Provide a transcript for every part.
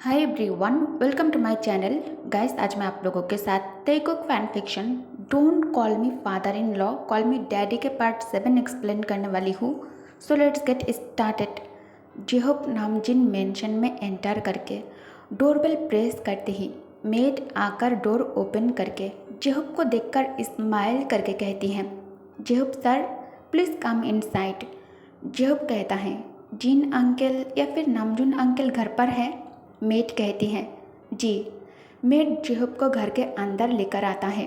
Hi everyone, welcome to my channel. Guys, आज मैं आप लोगों के साथ Telugu fan fiction don't call me father in law call me daddy के पार्ट 7 एक्सप्लेन करने वाली हूँ। So let's get started. Jhope Namjin mansion में एंटर करके डोरबेल प्रेस करते ही मेड आकर डोर ओपन करके जेहोब को देखकर स्माइल करके कहती हैं, Jhope sir please come inside. Jhope कहता है, जिन अंकल या फिर नामजुन अंकल घर पर है? मेड कहती हैं, जी। मेड जेहोब को घर के अंदर लेकर आता है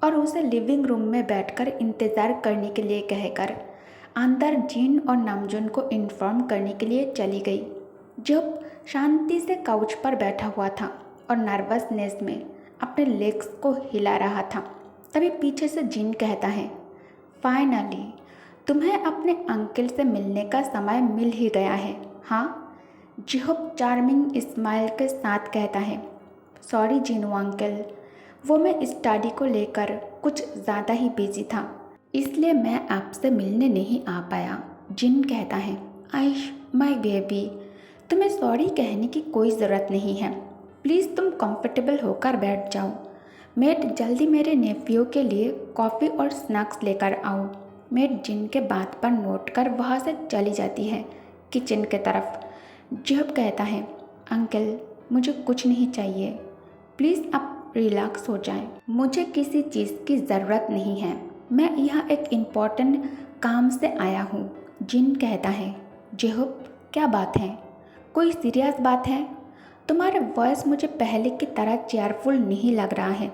और उसे लिविंग रूम में बैठकर इंतज़ार करने के लिए कहकर अंदर जिन और नामजुन को इन्फॉर्म करने के लिए चली गई। जेहोब शांति से काउच पर बैठा हुआ था और नर्वसनेस में अपने लेग्स को हिला रहा था। तभी पीछे से जिन कहता है, फाइनली तुम्हें अपने अंकल से मिलने का समय मिल ही गया है, हाँ? जेहोब चार्मिंग स्माइल के साथ कहता है, सॉरी जीनू अंकल, वो मैं स्टडी को लेकर कुछ ज़्यादा ही बिजी था, इसलिए मैं आपसे मिलने नहीं आ पाया। जिन कहता है, आइश माय बेबी, तुम्हें सॉरी कहने की कोई ज़रूरत नहीं है, प्लीज़ तुम कंफर्टेबल होकर बैठ जाओ। मेड जल्दी मेरे नेफ्यू के लिए कॉफ़ी और स्नैक्स लेकर आओ। मेड जिन के बात पर नोट कर वहाँ से चली जाती है किचन के तरफ। जेहोब कहता है, अंकल मुझे कुछ नहीं चाहिए, प्लीज़ आप रिलैक्स हो जाएं। मुझे किसी चीज़ की ज़रूरत नहीं है, मैं यहाँ एक इम्पॉर्टेंट काम से आया हूँ। जिन कहता है, जेहोब क्या बात है, कोई सीरियस बात है? तुम्हारा वॉइस मुझे पहले की तरह चेयरफुल नहीं लग रहा है।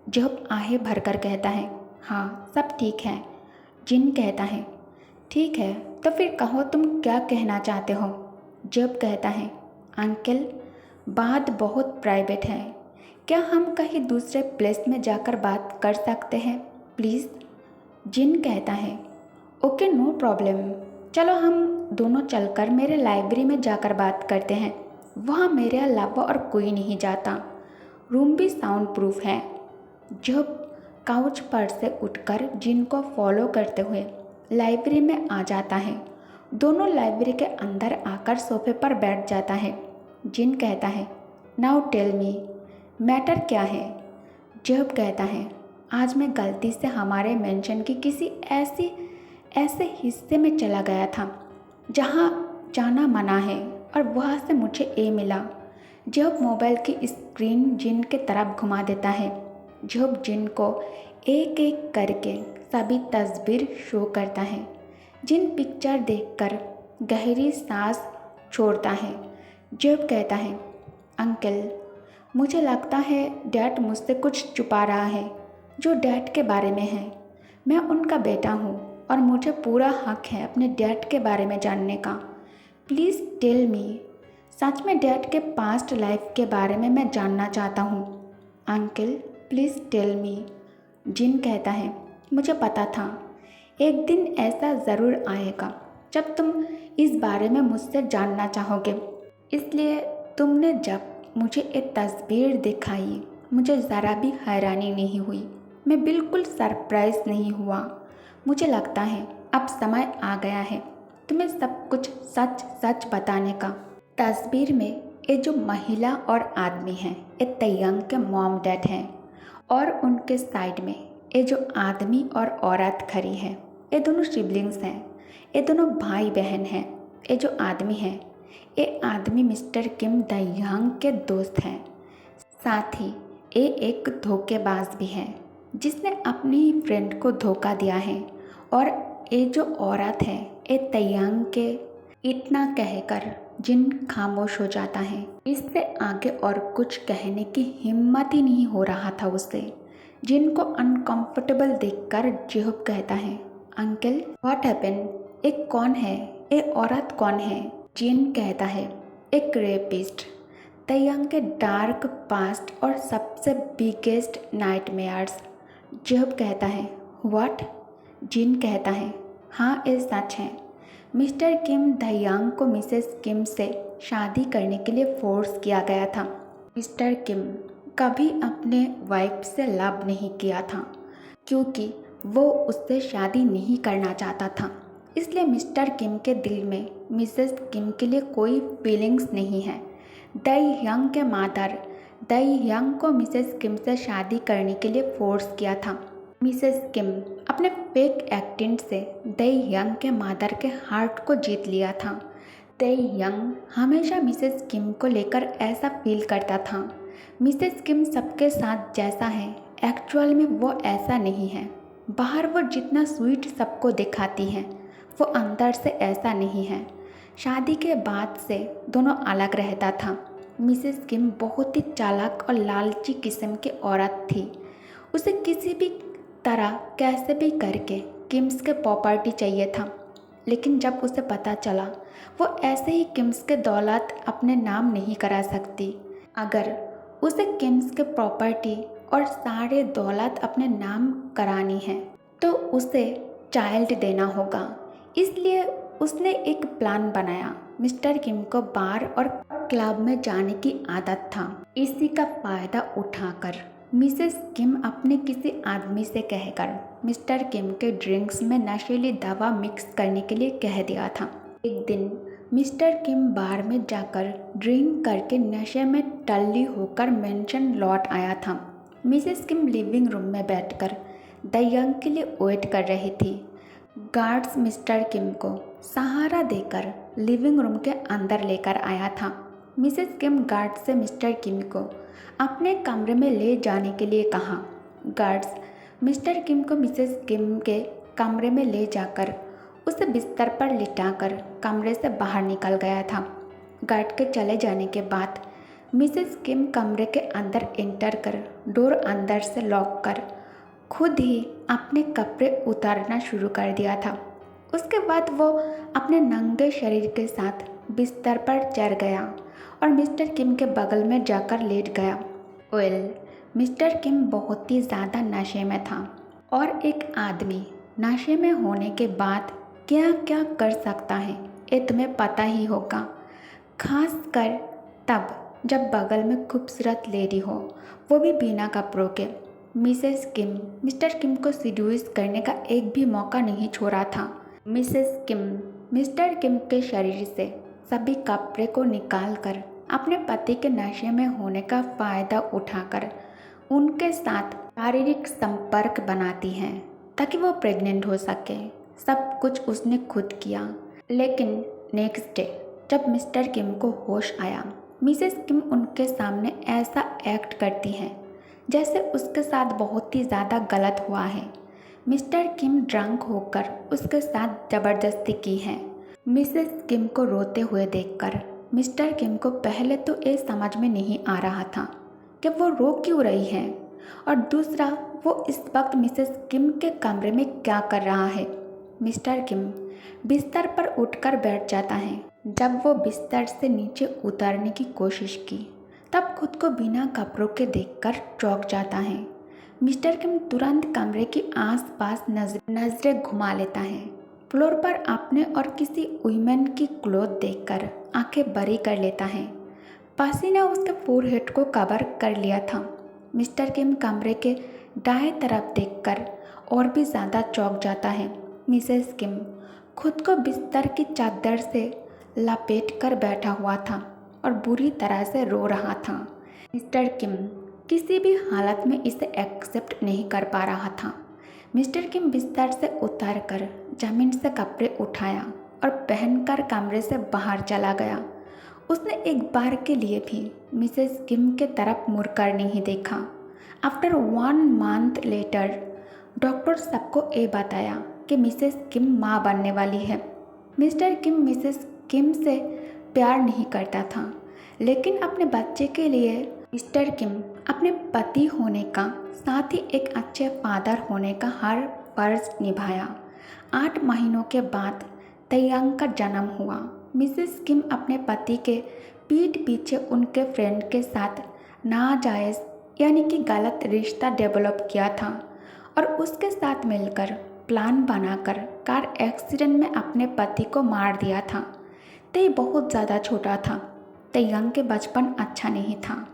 जेहोब आहे भरकर कहता है, हाँ सब ठीक है। जिन कहता है, ठीक है तो फिर कहो तुम क्या कहना चाहते हो? जेहोब कहता है, अंकल बात बहुत प्राइवेट है, क्या हम कहीं दूसरे प्लेस में जाकर बात कर सकते हैं प्लीज़? जिन कहता है, ओके नो प्रॉब्लम, चलो हम दोनों चलकर मेरे लाइब्रेरी में जाकर बात करते हैं, वहाँ मेरे अलावा और कोई नहीं जाता, रूम भी साउंड प्रूफ है। जेहोब काउच पर से उठकर जिन को फॉलो करते हुए लाइब्रेरी में आ जाता है। दोनों लाइब्रेरी के अंदर आकर सोफे पर बैठ जाता है। जिन कहता है, नाउ टेल मी, मैटर क्या है? जेहोब कहता है, आज मैं गलती से हमारे मेंशन की किसी ऐसे हिस्से में चला गया था जहाँ जाना मना है और वहाँ से मुझे ए मिला। जेहोब मोबाइल की स्क्रीन जिन के तरफ घुमा देता है। जेहोब जिन को एक एक करके सभी तस्वीर शो करता है। जिन पिक्चर देखकर गहरी सांस छोड़ता है। जेहोब कहता है, अंकल मुझे लगता है डैड मुझसे कुछ छुपा रहा है जो डैड के बारे में है। मैं उनका बेटा हूँ और मुझे पूरा हक है अपने डैड के बारे में जानने का। प्लीज़ टेल मी, सच में डैड के पास्ट लाइफ के बारे में मैं जानना चाहता हूँ। Uncle please tell me. Jin कहता है, मुझे पता था एक दिन ऐसा ज़रूर आएगा जब तुम इस बारे में मुझसे जानना चाहोगे, इसलिए तुमने जब मुझे एक तस्वीर दिखाई मुझे ज़रा भी हैरानी नहीं हुई, मैं बिल्कुल सरप्राइज नहीं हुआ। मुझे लगता है अब समय आ गया है तुम्हें सब कुछ सच सच बताने का। तस्वीर में ये जो महिला और आदमी हैं ये तयंग के मॉम डैड हैं और उनके साइड में ये जो आदमी और औरत खड़ी है ये दोनों सिबलिंग्स हैं, ये दोनों भाई बहन हैं। ये जो आदमी है ये आदमी मिस्टर किम दयांग के दोस्त हैं, साथ ही ये एक धोखेबाज भी है जिसने अपनी ही फ्रेंड को धोखा दिया है। और ये जो औरत है ये तयांग के इतना कहकर जिन खामोश हो जाता है, इससे आगे और कुछ कहने की हिम्मत ही नहीं हो रहा था उससे। जिनको अनकंफर्टेबल देखकर जेहोब कहता है, अंकल व्हाट हैपन, एक कौन है, ये औरत कौन है? जिन कहता है, एक रेपिस्ट, तयंग के डार्क पास्ट और सबसे बिगेस्ट नाइटमेयर्स। जेहोब कहता है, व्हाट? जिन कहता है, हाँ ये सच है, मिस्टर किम दयांग को मिसेस किम से शादी करने के लिए फोर्स किया गया था। मिस्टर किम कभी अपने वाइफ से लव नहीं किया था क्योंकि वो उससे शादी नहीं करना चाहता था, इसलिए मिस्टर किम के दिल में मिसेस किम के लिए कोई फीलिंग्स नहीं है। दई यंग के मादर दई यंग को मिसेस किम से शादी करने के लिए फोर्स किया था। मिसेस किम अपने फेक एक्टिंग से दई यंग के मादर के हार्ट को जीत लिया था। दई यंग हमेशा मिसेस किम को लेकर ऐसा फील करता था, मिसेस किम सबके साथ जैसा है एक्चुअल में वो ऐसा नहीं है। बाहर वो जितना स्वीट सबको दिखाती है वो अंदर से ऐसा नहीं है। शादी के बाद से दोनों अलग रहता था। मिसेस किम बहुत ही चालाक और लालची किस्म की औरत थी। उसे किसी भी तरह कैसे भी करके किम्स के प्रॉपर्टी चाहिए था, लेकिन जब उसे पता चला वो ऐसे ही किम्स के दौलत अपने नाम नहीं करा सकती। अगर उसे किम्स के प्रॉपर्टी और सारे दौलत अपने नाम करानी है तो उसे चाइल्ड देना होगा। इसलिए उसने एक प्लान बनाया। मिस्टर किम को बार और क्लब में जाने की आदत था। इसी का फायदा उठाकर मिसेस किम अपने किसी आदमी से कहकर मिस्टर किम के ड्रिंक्स में नशीली दवा मिक्स करने के लिए कह दिया था। एक दिन मिस्टर किम बार में जाकर ड्रिंक करके नशे में टल्ली होकर मेंशन लौट आया था। मिसेस किम लिविंग रूम में बैठकर दयंग के लिए वेट कर रही थी। गार्ड्स मिस्टर किम को सहारा देकर लिविंग रूम के अंदर लेकर आया था। मिसेस किम गार्ड से मिस्टर किम को अपने कमरे में ले जाने के लिए कहा। गार्ड्स मिस्टर किम को मिसेस किम के कमरे में ले जाकर उसे बिस्तर पर लिटाकर कमरे से बाहर निकल गया था। गार्ड के चले जाने के बाद मिसेस किम कमरे के अंदर एंटर कर डोर अंदर से लॉक कर खुद ही अपने कपड़े उतारना शुरू कर दिया था। उसके बाद वो अपने नंगे शरीर के साथ बिस्तर पर चढ़ गया और मिस्टर किम के बगल में जाकर लेट गया। मिस्टर किम बहुत ही ज़्यादा नशे में था और एक आदमी नशे में होने के बाद क्या क्या कर सकता है ये तुम्हें पता ही होगा, खास कर तब जब बगल में खूबसूरत लेडी हो, वो भी बिना कपड़ों के। मिसेस किम मिस्टर किम को सिड्यूस करने का एक भी मौका नहीं छोड़ा था। मिसेस किम मिस्टर किम के शरीर से सभी कपड़े को निकालकर अपने पति के नशे में होने का फ़ायदा उठाकर उनके साथ शारीरिक संपर्क बनाती हैं ताकि वो प्रेग्नेंट हो सके। सब कुछ उसने खुद किया। लेकिन नेक्स्ट डे जब मिस्टर किम को होश आया, मिसेस किम उनके सामने ऐसा एक्ट करती हैं जैसे उसके साथ बहुत ही ज़्यादा गलत हुआ है। मिस्टर किम ड्रंक होकर उसके साथ ज़बरदस्ती की है। मिसेस किम को रोते हुए देखकर मिस्टर किम को पहले तो ये समझ में नहीं आ रहा था कि वो रो क्यों रही है, और दूसरा वो इस वक्त मिसेस किम के कमरे में क्या कर रहा है। मिस्टर किम बिस्तर पर उठकर बैठ जाता है। जब वो बिस्तर से नीचे उतरने की कोशिश की तब खुद को बिना कपड़ों के देखकर चौंक जाता है। मिस्टर किम तुरंत कमरे के आसपास नजरें घुमा लेता है। फ्लोर पर अपने और किसी वुमेन की क्लोथ देखकर आंखें बड़ी कर लेता है। पसीना उसके फोरहेड को कवर कर लिया था। मिस्टर किम कमरे के दाएं तरफ देखकर और भी ज़्यादा चौंक जाता है। मिसेस किम खुद को बिस्तर की चादर से लपेट कर बैठा हुआ था और बुरी तरह से रो रहा था। मिस्टर किम किसी भी हालत में इसे एक्सेप्ट नहीं कर पा रहा था। मिस्टर किम बिस्तर से उतरकर जमीन से कपड़े उठाया और पहनकर कमरे से बाहर चला गया। उसने एक बार के लिए भी मिसेस किम के तरफ मुड़कर नहीं देखा। आफ्टर 1 मंथ लेटर डॉक्टर सबको ये बताया कि मिसेस किम माँ बनने वाली है। मिस्टर किम मिसेस किम से प्यार नहीं करता था, लेकिन अपने बच्चे के लिए मिस्टर किम अपने पति होने का साथ ही एक अच्छे फादर होने का हर फर्ज निभाया। 8 महीनों के बाद तयंग का जन्म हुआ। मिसेस किम अपने पति के पीठ पीछे उनके फ्रेंड के साथ नाजायज़ यानी कि गलत रिश्ता डेवलप किया था और उसके साथ मिलकर प्लान बनाकर कार एक्सीडेंट में अपने पति को मार दिया था। तय बहुत ज़्यादा छोटा था। तयंग के बचपन अच्छा नहीं था।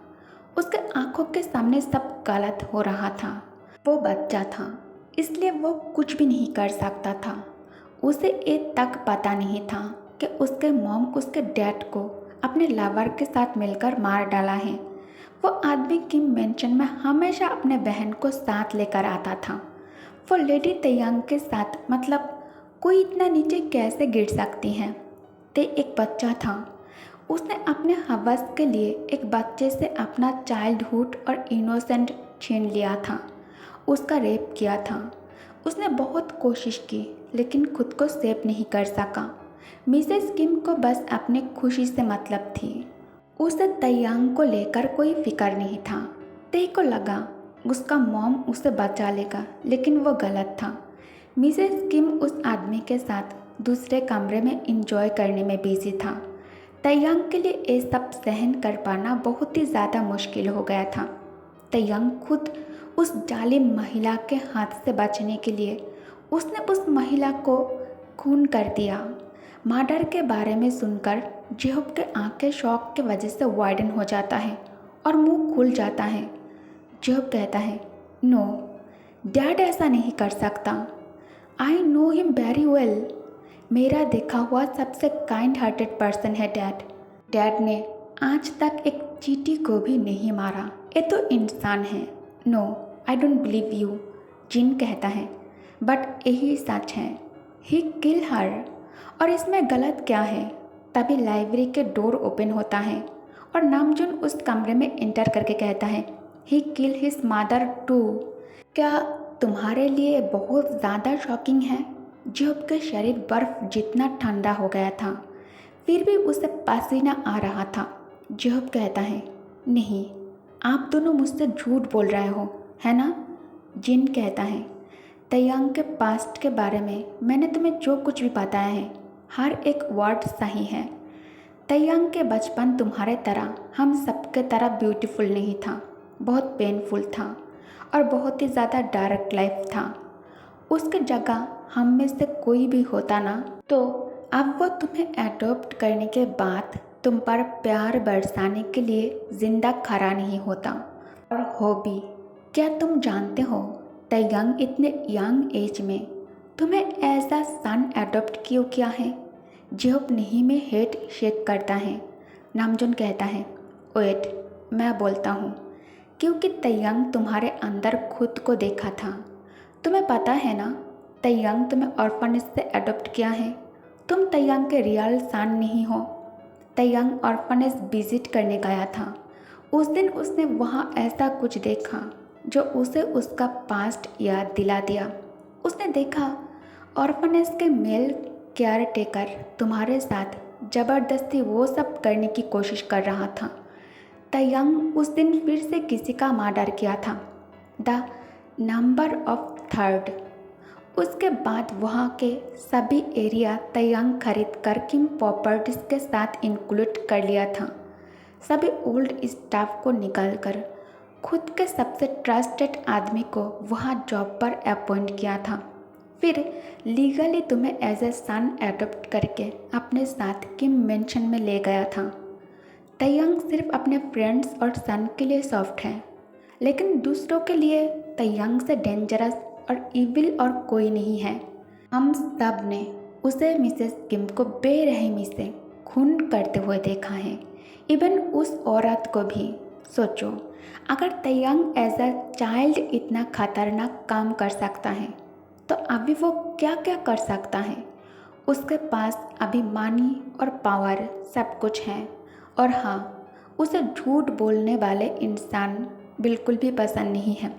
उसके आंखों के सामने सब गलत हो रहा था। वो बच्चा था, इसलिए वो कुछ भी नहीं कर सकता था। उसे ये तक पता नहीं था कि उसके मॉम उसके डैड को अपने लवर के साथ मिलकर मार डाला है। वो आदमी किम मेंशन में हमेशा अपने बहन को साथ लेकर आता था। वो लेडी तयंग के साथ, मतलब कोई इतना नीचे कैसे गिर सकती है। ते एक बच्चा था। उसने अपने हवस के लिए एक बच्चे से अपना चाइल्डहुड और इनोसेंट छीन लिया था, उसका रेप किया था। उसने बहुत कोशिश की लेकिन खुद को सेव नहीं कर सका। मिसेस किम को बस अपनी खुशी से मतलब थी। उसे तयंग को लेकर कोई फिक्र नहीं था। ते को लगा उसका मॉम उसे बचा लेगा, लेकिन वो गलत था। मिसेस किम उस आदमी के साथ दूसरे कमरे में इंजॉय करने में बिजी था। तयंग के लिए ये सब सहन कर पाना बहुत ही ज़्यादा मुश्किल हो गया था। तयंग खुद उस जालिम महिला के हाथ से बचने के लिए उसने उस महिला को खून कर दिया। मर्डर के बारे में सुनकर जेहूब के आंखें शॉक के वजह से वाइडन हो जाता है और मुंह खुल जाता है। जेहूब कहता है, नो डैड ऐसा नहीं कर सकता। I know him very well. मेरा देखा हुआ सबसे काइंड हार्टेड पर्सन है डैड। डैड ने आज तक एक चींटी को भी नहीं मारा। ये तो इंसान है। No I don't believe you, Jin कहता है, बट यही सच है। ही किल हर। और इसमें गलत क्या है। तभी लाइब्रेरी के डोर ओपन होता है और नामजुन उस कमरे में एंटर करके कहता है, ही किल हिज मदर टू। क्या तुम्हारे लिए बहुत ज़्यादा शॉकिंग है? जेहूब का शरीर बर्फ जितना ठंडा हो गया था, फिर भी उसे पसीना आ रहा था। जेहूब कहता है, नहीं, आप दोनों मुझसे झूठ बोल रहे हो, है ना? जिन कहता है, तयंग के पास्ट के बारे में मैंने तुम्हें जो कुछ भी बताया है, हर एक वर्ड सही है। तयंग के बचपन तुम्हारे तरह, हम सबके तरह ब्यूटीफुल नहीं था, बहुत पेनफुल था और बहुत ही ज़्यादा डार्क लाइफ था। उसकी जगह हम में से कोई भी होता ना, तो अब वो तुम्हें एडॉप्ट करने के बाद तुम पर प्यार बरसाने के लिए ज़िंदा खड़ा नहीं होता। और हो भी, क्या तुम जानते हो तयंग इतने यंग एज में तुम्हें ऐसा सन एडॉप्ट क्यों किया है? जेहूब नहीं में हेड शेक करता है। नामजुन कहता है, वेट, मैं बोलता हूँ, क्योंकि तयंग तुम्हारे अंदर खुद को देखा था। तुम्हें पता है ना, तयंग तुम्हें ऑर्फनेज से अडॉप्ट किया है। तुम तयंग के रियल सन नहीं हो। तयंग ऑर्फनेज विजिट करने गया था। उस दिन उसने वहाँ ऐसा कुछ देखा जो उसे उसका पास्ट याद दिला दिया। उसने देखा ऑर्फनेज के मेल केयर टेकर तुम्हारे साथ ज़बरदस्ती वो सब करने की कोशिश कर रहा था। तयंग उस दिन फिर से किसी का मर्डर किया था, द नंबर ऑफ थर्ड। उसके बाद वहाँ के सभी एरिया तयंग खरीद कर किम प्रॉपर्टीज के साथ इंक्लूड कर लिया था। सभी ओल्ड स्टाफ को निकाल कर खुद के सबसे ट्रस्टेड आदमी को वहाँ जॉब पर अपॉइंट किया था। फिर लीगली तुम्हें एज ए सन एडॉप्ट करके अपने साथ किम मेंशन में ले गया था। तयंग सिर्फ अपने फ्रेंड्स और सन के लिए सॉफ्ट है, लेकिन दूसरों के लिए तयंग से डेंजरस और इविल और कोई नहीं है। हम सब ने उसे मिसेस किम को बेरहमी से खून करते हुए देखा है, इवन उस औरत को भी। सोचो, अगर तयंग एज अ चाइल्ड इतना खतरनाक काम कर सकता है, तो अभी वो क्या क्या कर सकता है। उसके पास अभी मनी और पावर सब कुछ है। और हाँ, उसे झूठ बोलने वाले इंसान बिल्कुल भी पसंद नहीं है।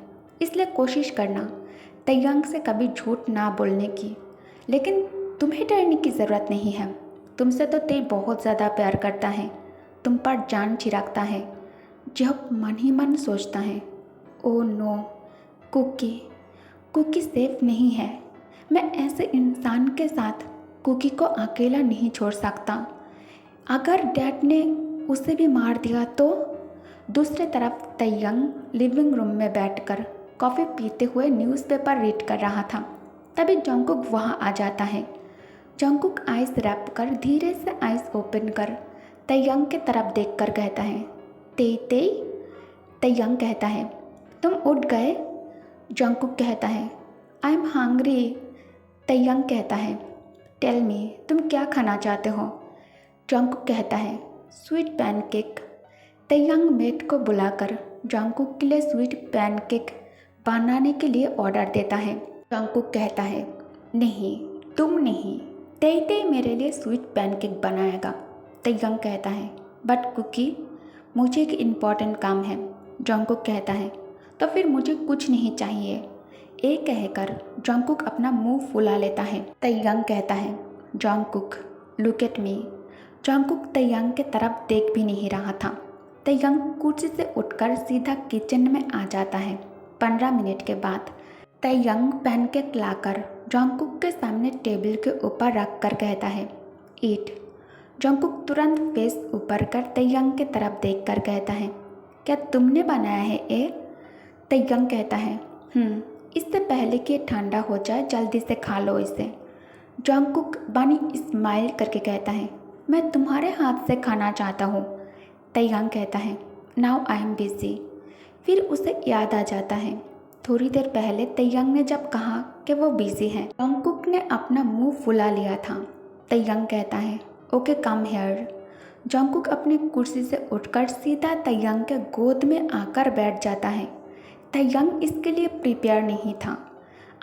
इसलिए कोशिश करना तयंग से कभी झूठ ना बोलने की। लेकिन तुम्हें डरने की ज़रूरत नहीं है। तुमसे तो ते बहुत ज़्यादा प्यार करता है, तुम पर जान छिड़कता है। जब मन ही मन सोचता है, oh no, cookie cookie safe नहीं है। मैं ऐसे इंसान के साथ कुकी को अकेला नहीं छोड़ सकता। अगर डैड ने उसे भी मार दिया तो। दूसरी तरफ तयंग लिविंग रूम में बैठकर कॉफ़ी पीते हुए न्यूज़पेपर रीड कर रहा था। तभी जंगकुक वहाँ आ जाता है। जंगकुक आइस रैप कर धीरे से आइस ओपन कर तयंग की तरफ देखकर कहता है, तेई तेई। तयंग कहता है, तुम उठ गए? जंगकुक कहता है, आई एम हंग्री। तयंग कहता है, टेल मी, तुम क्या खाना चाहते हो? जंगकुक कहता है, स्वीट पैनकेक। तैयांग मेट को बुलाकर जंगकुक के लिए स्वीट पैनकेक बनाने के लिए ऑर्डर देता है। जंगकुक कहता है, नहीं, तुम नहीं, तेई मेरे लिए स्वीट पैनकेक बनाएगा। तैयांग कहता है, बट कुकी, मुझे एक इम्पॉर्टेंट काम है। जंगकुक कहता है, तो फिर मुझे कुछ नहीं चाहिए। ये कहकर जंगकुक अपना मुंह फुला लेता है। तैयांग कहता है, Jungkook look at me. Jungkook Taeyang के तरफ देख भी नहीं रहा था। तैयांग कुर्सी से उठकर सीधा किचन में आ जाता है। 15 मिनट के बाद तैयांग पैनकेक लाकर जंगकुक के सामने टेबल के ऊपर रख कर कहता है, ईट। जंगकुक तुरंत फेस ऊपर कर तैयांग के तरफ देखकर कहता है, क्या तुमने बनाया है ये? तैयांग कहता है, इससे पहले कि ये ठंडा हो जाए जल्दी से खा लो इसे। जंगकुक बनी स्माइल करके कहता है, मैं तुम्हारे हाथ से खाना चाहता हूँ। तैयांग कहता है, नाउ आई एम बिजी। फिर उसे याद आ जाता है, थोड़ी देर पहले तैयांग ने जब कहा कि वो बिजी है। जंगकुक ने अपना मुंह फुला लिया था। तैयांग कहता है, ओके कम हियर। जंगकुक अपनी कुर्सी से उठकर सीधा तैयांग के गोद में आकर बैठ जाता है। तैयांग इसके लिए प्रिपेयर नहीं था।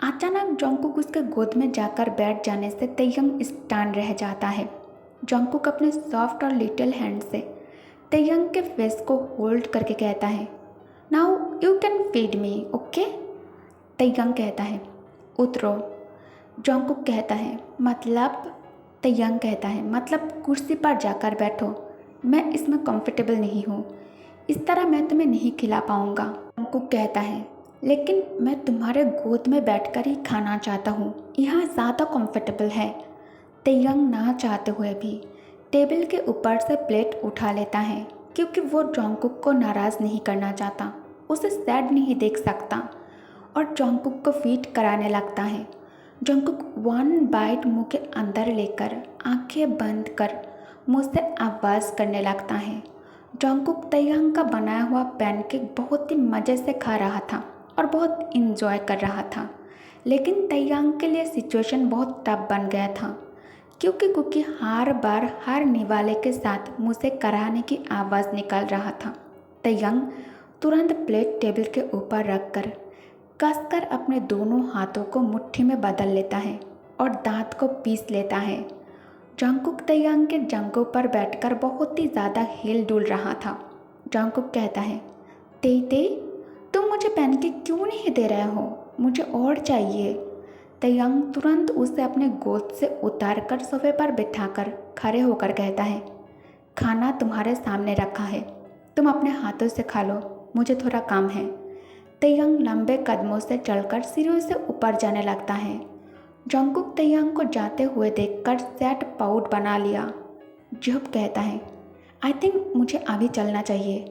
अचानक जंगकुक उसके गोद में जाकर बैठ जाने से तैयांग स्टन रह जाता है। जंगकुक अपने सॉफ्ट और लिटिल हैंड से तैयांग के फेस को होल्ड करके कहता है, now you can feed me, okay? Taeyang कहता है, उतरो। जंगकुक कहता है, मतलब? तैयांग कहता है, मतलब कुर्सी पर जाकर बैठो, मैं इसमें कंफर्टेबल नहीं हूँ, इस तरह मैं तुम्हें नहीं खिला पाऊँगा। जंगकुक कहता है, लेकिन मैं तुम्हारे गोद में बैठकर ही खाना चाहता हूँ, यहाँ ज़्यादा कंफर्टेबल है। तैयांग ना चाहते हुए भी टेबल के ऊपर से प्लेट उठा लेता है, क्योंकि वो जंगकुक को नाराज़ नहीं करना चाहता, उसे सैड नहीं देख सकता, और जंगकुक को फीड कराने लगता है। जंगकुक 1 बाइट मुंह के अंदर लेकर आंखें बंद कर मुंह से आवाज़ करने लगता है। जंगकुक तैयांग का बनाया हुआ पैनकेक बहुत ही मज़े से खा रहा था और बहुत इंजॉय कर रहा था, लेकिन तैयांग के लिए सिचुएशन बहुत टफ बन गया था, क्योंकि कुकी हर बार हर निवाले के साथ मुँह से कराहने की आवाज़ निकाल रहा था। तैयांग तुरंत प्लेट टेबल के ऊपर रखकर कसकर अपने दोनों हाथों को मुट्ठी में बदल लेता है और दांत को पीस लेता है। जंगकुक तैयांग के जंघों पर बैठकर बहुत ही ज़्यादा हिल डुल रहा था। जंगकुक कहता है, तेई, तुम मुझे पैनकेक क्यों नहीं दे रहे हो? मुझे और चाहिए। तैयांग तुरंत उसे अपने गोद से उतारकर सोफे पर बिठाकर खड़े होकर कहता है, खाना तुम्हारे सामने रखा है, तुम अपने हाथों से खा लो, मुझे थोड़ा काम है। तैयांग लंबे कदमों से चलकर सीढ़ियों से ऊपर जाने लगता है। जंगकुक तैयांग को जाते हुए देखकर सैड पाउट बना लिया। जब कहता है, आई थिंक मुझे अभी चलना चाहिए,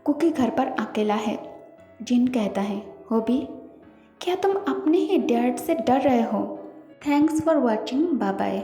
कुकी घर पर अकेला है। जिन कहता है, होबी, क्या तुम अपने ही डैड से डर रहे हो? Thanks for watching, bye bye.